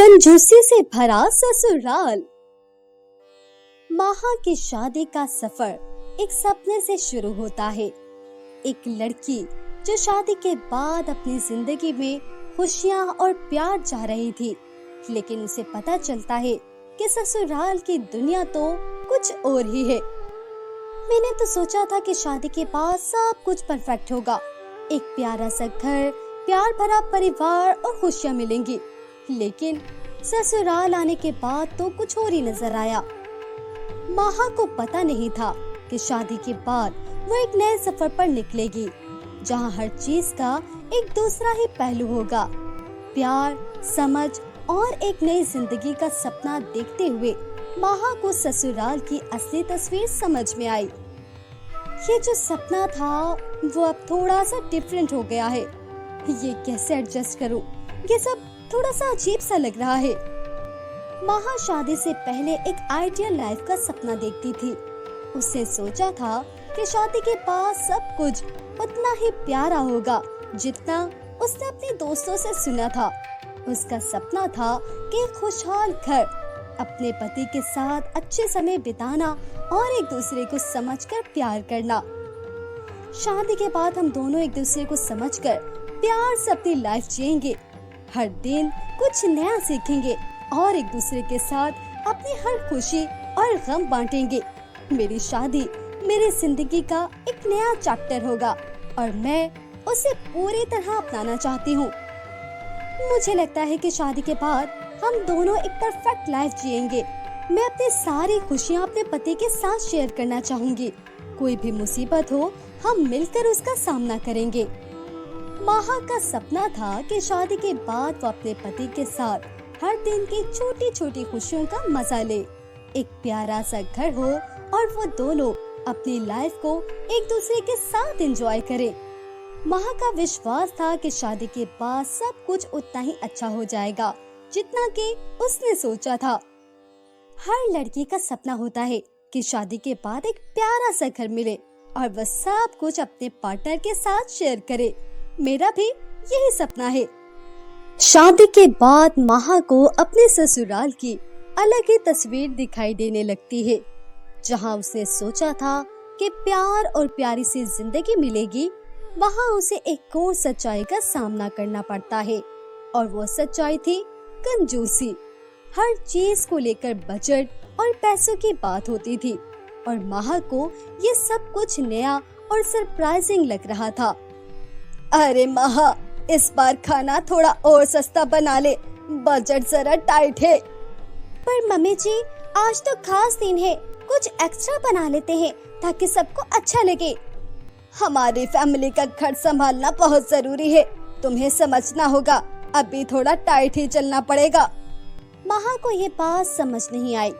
कंजूसी से भरा ससुराल। माहा की शादी का सफर एक सपने से शुरू होता है। एक लड़की जो शादी के बाद अपनी जिंदगी में खुशियां और प्यार चाह रही थी, लेकिन उसे पता चलता है कि ससुराल की दुनिया तो कुछ और ही है। मैंने तो सोचा था कि शादी के बाद सब कुछ परफेक्ट होगा, एक प्यारा सा घर, प्यार भरा परिवार और खुशियां मिलेंगी, लेकिन ससुराल आने के बाद तो कुछ और ही नजर आया। माहा को पता नहीं था कि शादी के बाद वो एक नए सफर पर निकलेगी, जहां हर चीज का एक दूसरा ही पहलू होगा। प्यार, समझ और एक नई जिंदगी का सपना देखते हुए माहा को ससुराल की असली तस्वीर समझ में आई। ये जो सपना था वो अब थोड़ा सा डिफरेंट हो गया है। ये कैसे एडजस्ट करूं? ये सब थोड़ा सा अजीब सा लग रहा है। माहा शादी से पहले एक आइडियल लाइफ का सपना देखती थी। उसने सोचा था कि शादी के बाद सब कुछ उतना ही प्यारा होगा जितना उसने अपने दोस्तों से सुना था। उसका सपना था कि एक खुशहाल घर, अपने पति के साथ अच्छे समय बिताना और एक दूसरे को समझकर प्यार करना। शादी के बाद हम दोनों एक दूसरे को समझकर प्यार से अपनी लाइफ जिएंगे, हर दिन कुछ नया सीखेंगे और एक दूसरे के साथ अपनी हर खुशी और गम बांटेंगे। मेरी शादी मेरी जिंदगी का एक नया चैप्टर होगा और मैं उसे पूरी तरह अपनाना चाहती हूँ। मुझे लगता है कि शादी के बाद हम दोनों एक परफेक्ट लाइफ जिएंगे। मैं अपनी सारी खुशियाँ अपने पति के साथ शेयर करना चाहूँगी। कोई भी मुसीबत हो, हम मिलकर उसका सामना करेंगे। माहा का सपना था कि शादी के बाद वो अपने पति के साथ हर दिन की छोटी छोटी खुशियों का मजा ले, एक प्यारा सा घर हो और वो दोनों अपनी लाइफ को एक दूसरे के साथ एंजॉय करें। माहा का विश्वास था कि शादी के बाद सब कुछ उतना ही अच्छा हो जाएगा जितना कि उसने सोचा था। हर लड़की का सपना होता है कि शादी के बाद एक प्यारा सा घर मिले और वह सब कुछ अपने पार्टनर के साथ शेयर करे। मेरा भी यही सपना है। शादी के बाद माहा को अपने ससुराल की अलग ही तस्वीर दिखाई देने लगती है। जहां उसने सोचा था कि प्यार और प्यारी सी जिंदगी मिलेगी, वहां उसे एक और सच्चाई का सामना करना पड़ता है, और वो सच्चाई थी कंजूसी। हर चीज को लेकर बजट और पैसों की बात होती थी और माहा को ये सब कुछ नया और सरप्राइजिंग लग रहा था। अरे माहा, इस बार खाना थोड़ा और सस्ता बना ले, बजट जरा टाइट है। पर मम्मी जी, आज तो खास दिन है, कुछ एक्स्ट्रा बना लेते हैं ताकि सबको अच्छा लगे। हमारी फैमिली का घर संभालना बहुत जरूरी है, तुम्हें समझना होगा, अभी थोड़ा टाइट ही चलना पड़ेगा। माहा को ये बात समझ नहीं आई।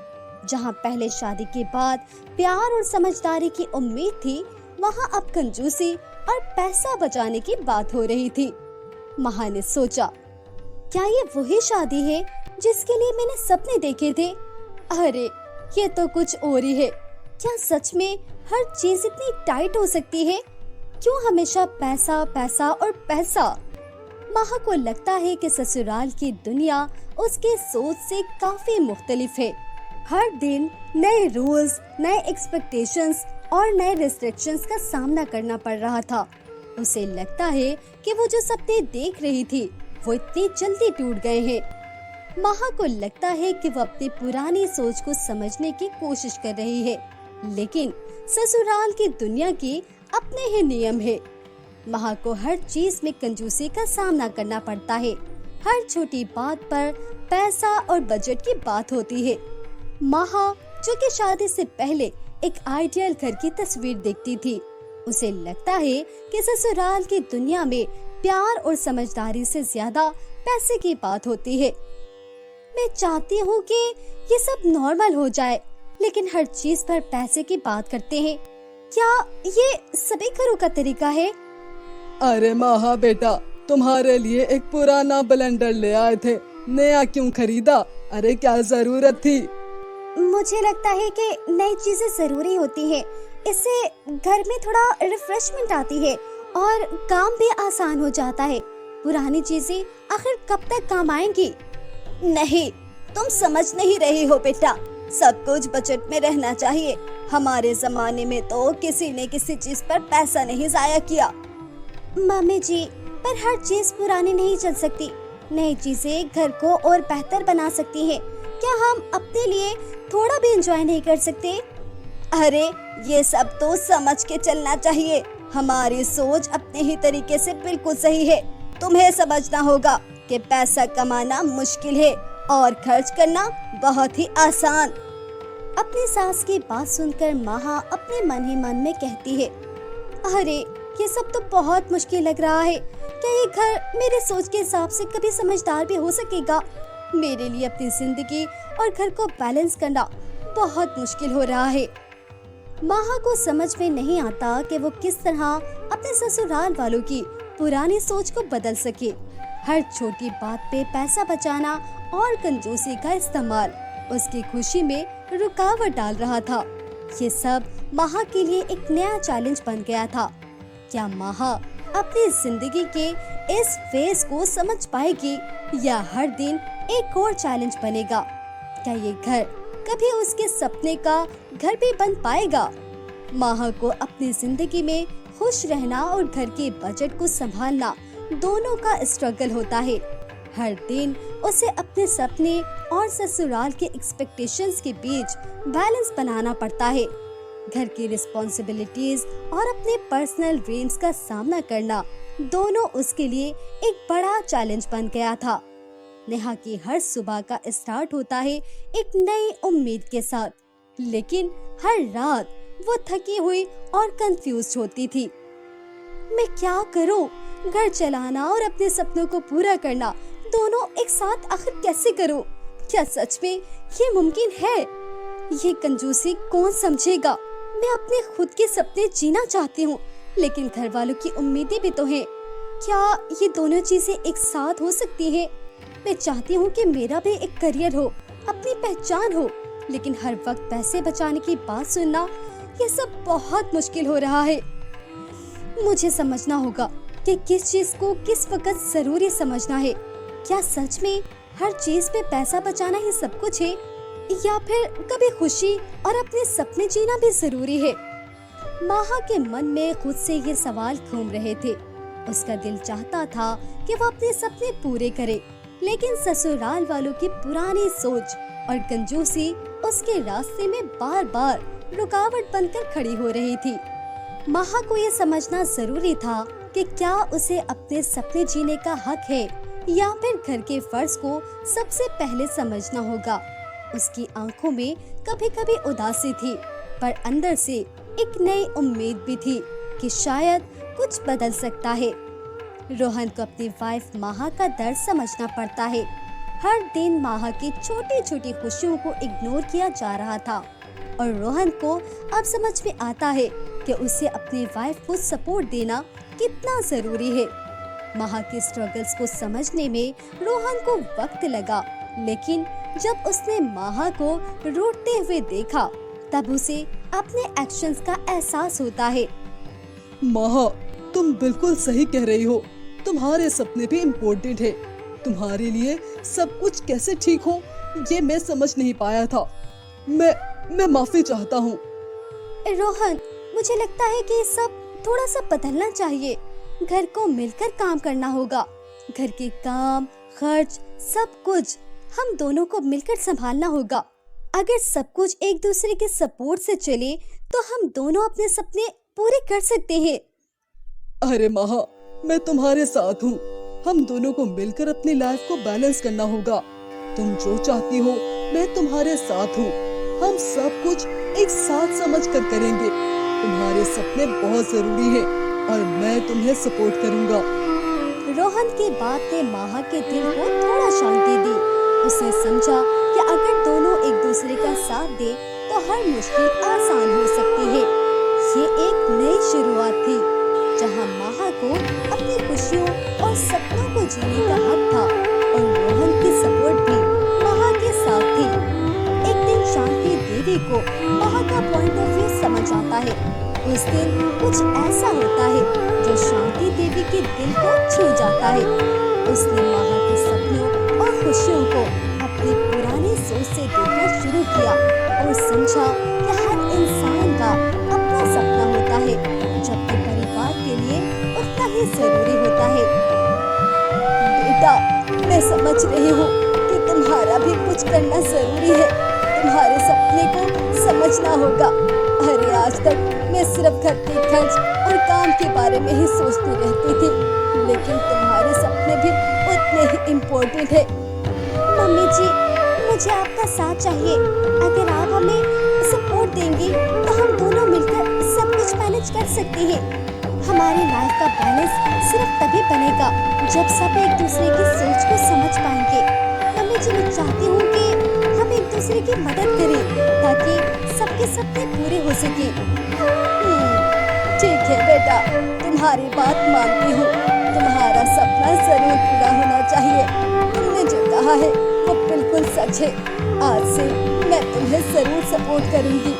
जहाँ पहले शादी के बाद प्यार और समझदारी की उम्मीद थी, वहाँ अब कंजूसी और पैसा बचाने की बात हो रही थी। माहा ने सोचा, क्या ये वही शादी है जिसके लिए मैंने सपने देखे थे? अरे, ये तो कुछ और ही है। क्या सच में हर चीज इतनी टाइट हो सकती है? क्यों हमेशा पैसा पैसा और पैसा? माहा को लगता है कि ससुराल की दुनिया उसके सोच से काफी मुख्तलिफ है। हर दिन नए रूल्स, नए एक्सपेक्टेशंस और नए रिस्ट्रिक्शंस का सामना करना पड़ रहा था। उसे लगता है कि वो जो सपने देख रही थी वो इतनी जल्दी टूट गए हैं। माहा को लगता है कि वो अपनी पुरानी सोच को समझने की कोशिश कर रही है, लेकिन ससुराल की दुनिया के अपने ही नियम है। माहा को हर चीज में कंजूसी का सामना करना पड़ता है। हर छोटी बात पर पैसा और बजट की बात होती है। माहा, जो कि शादी से पहले एक आइडियल घर की तस्वीर देखती थी, उसे लगता है कि ससुराल की दुनिया में प्यार और समझदारी से ज्यादा पैसे की बात होती है। मैं चाहती हूँ कि ये सब नॉर्मल हो जाए, लेकिन हर चीज पर पैसे की बात करते हैं। क्या ये सभी घरों का तरीका है? अरे माहा बेटा, तुम्हारे लिए एक पुराना ब्लेंडर ले आए थे, नया क्यों खरीदा? अरे क्या जरूरत थी? मुझे लगता है कि नई चीजें जरूरी होती है, इससे घर में थोड़ा रिफ्रेशमेंट आती है और काम भी आसान हो जाता है। पुरानी चीजें आखिर कब तक काम आएंगी? नहीं, तुम समझ नहीं रही हो बेटा। सब कुछ बजट में रहना चाहिए। हमारे जमाने में तो किसी ने किसी चीज पर पैसा नहीं जाया किया। मम्मी जी, पर हर चीज पुरानी नहीं चल सकती। नई चीजें घर को और बेहतर बना सकती हैं। क्या हम अपने लिए थोड़ा भी एंजॉय नहीं कर सकते? अरे ये सब तो समझ के चलना चाहिए। हमारी सोच अपने ही तरीके से बिल्कुल सही है। तुम्हें समझना होगा कि पैसा कमाना मुश्किल है और खर्च करना बहुत ही आसान। अपनी सास की बात सुनकर माहा अपने मन ही मन में कहती है, अरे ये सब तो बहुत मुश्किल लग रहा है। क्या ये घर मेरे सोच के हिसाब से कभी समझदार भी हो सकेगा? मेरे लिए अपनी जिंदगी और घर को बैलेंस करना बहुत मुश्किल हो रहा है। माहा को समझ में नहीं आता कि वो किस तरह अपने ससुराल वालों की पुरानी सोच को बदल सके। हर छोटी बात पे पैसा बचाना और कंजूसी का इस्तेमाल उसकी खुशी में रुकावट डाल रहा था। ये सब माहा के लिए एक नया चैलेंज बन गया था। क्या माहा अपनी जिंदगी के इस फेज को समझ पाएगी या हर दिन एक और चैलेंज बनेगा? क्या ये घर कभी उसके सपने का घर भी बन पाएगा? माहा को अपनी जिंदगी में खुश रहना और घर के बजट को संभालना दोनों का स्ट्रगल होता है। हर दिन उसे अपने सपने और ससुराल के एक्सपेक्टेशंस के बीच बैलेंस बनाना पड़ता है। घर की रिस्पॉन्सिबिलिटीज और अपने पर्सनल ड्रीम्स का सामना करना दोनों उसके लिए एक बड़ा चैलेंज बन गया था। नेहा की हर सुबह का स्टार्ट होता है एक नई उम्मीद के साथ, लेकिन हर रात वो थकी हुई और कंफ्यूज होती थी। मैं क्या करूं? घर चलाना और अपने सपनों को पूरा करना दोनों एक साथ आखिर कैसे करूं? क्या सच में ये मुमकिन है? ये कंजूसी कौन समझेगा? मैं अपने खुद के सपने जीना चाहती हूँ, लेकिन घर वालों की उम्मीदें भी तो हैं। क्या ये दोनों चीजें एक साथ हो सकती हैं? मैं चाहती हूँ कि मेरा भी एक करियर हो, अपनी पहचान हो, लेकिन हर वक्त पैसे बचाने की बात सुनना ये सब बहुत मुश्किल हो रहा है। मुझे समझना होगा कि किस चीज को किस वक्त जरूरी समझना है। क्या सच में हर चीज पे पैसा बचाना ही सब कुछ है, या फिर कभी खुशी और अपने सपने जीना भी जरूरी है? माहा के मन में खुद से ये सवाल घूम रहे थे। उसका दिल चाहता था कि वो अपने सपने पूरे करे, लेकिन ससुराल वालों की पुरानी सोच और कंजूसी उसके रास्ते में बार बार रुकावट बनकर खड़ी हो रही थी। माहा को ये समझना जरूरी था कि क्या उसे अपने सपने जीने का हक है या फिर घर के फर्ज को सबसे पहले समझना होगा। उसकी आंखों में कभी कभी उदासी थी, पर अंदर से एक नई उम्मीद भी थी कि शायद कुछ बदल सकता है। रोहन को अपनी वाइफ माहा का दर्द समझना पड़ता है। हर दिन माहा की छोटी छोटी खुशियों को इग्नोर किया जा रहा था और रोहन को अब समझ में आता है कि उसे अपनी वाइफ को सपोर्ट देना कितना जरूरी है। माहा के स्ट्रगल्स को समझने में रोहन को वक्त लगा, लेकिन जब उसने माहा को रोते हुए देखा तब उसे अपने एक्शंस का एहसास होता है। माहा, तुम बिल्कुल सही कह रही हो। तुम्हारे सपने भी इम्पोर्टेंट है। तुम्हारे लिए सब कुछ कैसे ठीक हो ये मैं समझ नहीं पाया था। मैं माफी चाहता हूँ। रोहन, मुझे लगता है कि सब थोड़ा सा बदलना चाहिए। घर को मिलकर काम करना होगा। घर के काम, खर्च, सब कुछ हम दोनों को मिलकर संभालना होगा। अगर सब कुछ एक दूसरे के सपोर्ट से चले तो हम दोनों अपने सपने पूरे कर सकते हैं। अरे माहा, मैं तुम्हारे साथ हूँ। हम दोनों को मिलकर अपनी लाइफ को बैलेंस करना होगा। तुम जो चाहती हो मैं तुम्हारे साथ हूँ। हम सब कुछ एक साथ समझ कर करेंगे। तुम्हारे सपने बहुत जरूरी हैं और मैं तुम्हें सपोर्ट करूँगा। रोहन की बात ने माहा के दिल को थोड़ा शांति दी। उसे समझा कि अगर दोनों एक दूसरे का साथ दे तो हर मुश्किल आसान हो सकती है। ये एक नई शुरुआत थी जहां माहा को अपनी खुशियों और सपनों को जीने का हक था और रोहन की सपोर्ट भी माहा के साथ थी। एक दिन शांति देवी को माहा का पॉइंट ऑफ व्यू समझ आता है। उस दिन कुछ ऐसा होता है जो शांति देवी के दिल को छू जाता है। उसने माहा के सपनों और खुशियों को अपनी पुरानी सोच से देखना शुरू किया और समझा कि हर इंसान का अपना सपना होता है, जबकि परिवार के लिए उतना ही जरूरी होता है। बेटा, मैं समझ रही हूँ कि तुम्हारा भी कुछ करना जरूरी है। तुम्हारे सपने को समझना होगा। अरे आज तक मैं सिर्फ घर के खर्च और काम के बारे में ही सोचती रहती थी, लेकिन तुम्हारे सपने भी उतने ही इम्पोर्टेंट है। मम्मी जी, मुझे आपका साथ चाहिए। अगर आप हमें सपोर्ट देंगी तो हम दोनों मिलकर सब कुछ मैनेज कर सकते हैं। हमारी लाइफ का बैलेंस सिर्फ तभी बनेगा जब सब एक दूसरे की सोच को समझ पाएंगे। मम्मी जी, मैं चाहती हूँ कि हम एक दूसरे की मदद करें ताकि सबके सपने पूरे हो सके। ठीक है बेटा, तुम्हारी बात मानती हूँ। तुम्हारा सपना जरूर पूरा होना चाहिए। तुमने जो कहा है वो बिल्कुल सच है। आज से मैं तुम्हें जरूर सपोर्ट करूंगी।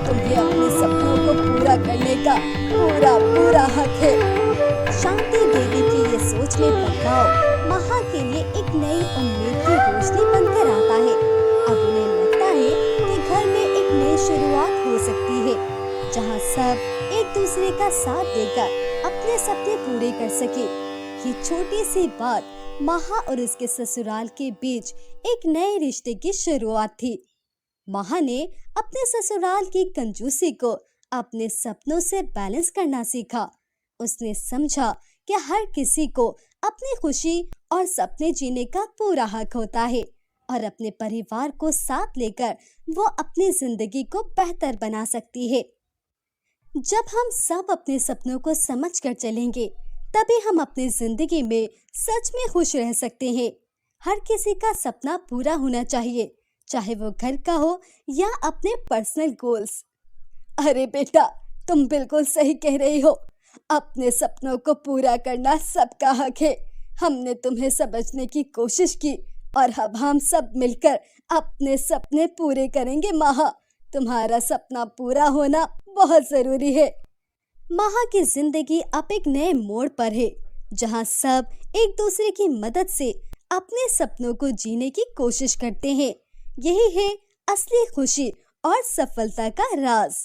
तुम्हें अपने सपनों को पूरा करने का पूरा हक है। शांति देवी की ये सोच में बदलाव महा के लिए एक नई उम्मीद की रोशनी बनकर आता है। अब उन्हें लगता है कि घर में एक नई शुरुआत हो सकती है, जहां सब एक दूसरे का साथ देकर अपने सपने पूरे कर सके। ये छोटी सी बात महा और उसके ससुराल के बीच एक नए रिश्ते की शुरुआत थी। महा ने अपने ससुराल की कंजूसी को अपने सपनों से बैलेंस करना सीखा। उसने समझा कि हर किसी को अपनी खुशी और सपने जीने का पूरा हक होता है और अपने परिवार को साथ लेकर वो अपनी जिंदगी को बेहतर बना सकती है। जब हम सब अपने सपनों को समझकर चलेंगे, तभी हम अपनी जिंदगी में सच में खुश रह सकते हैं। हर किसी का सपना पूरा होना चाहिए, चाहे वो घर का हो या अपने पर्सनल गोल्स। अरे बेटा, तुम बिल्कुल सही कह रही हो। अपने सपनों को पूरा करना सबका हक है। हमने तुम्हें समझने की कोशिश की और अब हम सब मिलकर अपने सपने पूरे करेंगे। महा, तुम्हारा सपना पूरा होना बहुत जरूरी है। महा की जिंदगी अब एक नए मोड़ पर है, जहां सब एक दूसरे की मदद से अपने सपनों को जीने की कोशिश करते हैं। यही है असली खुशी और सफलता का राज।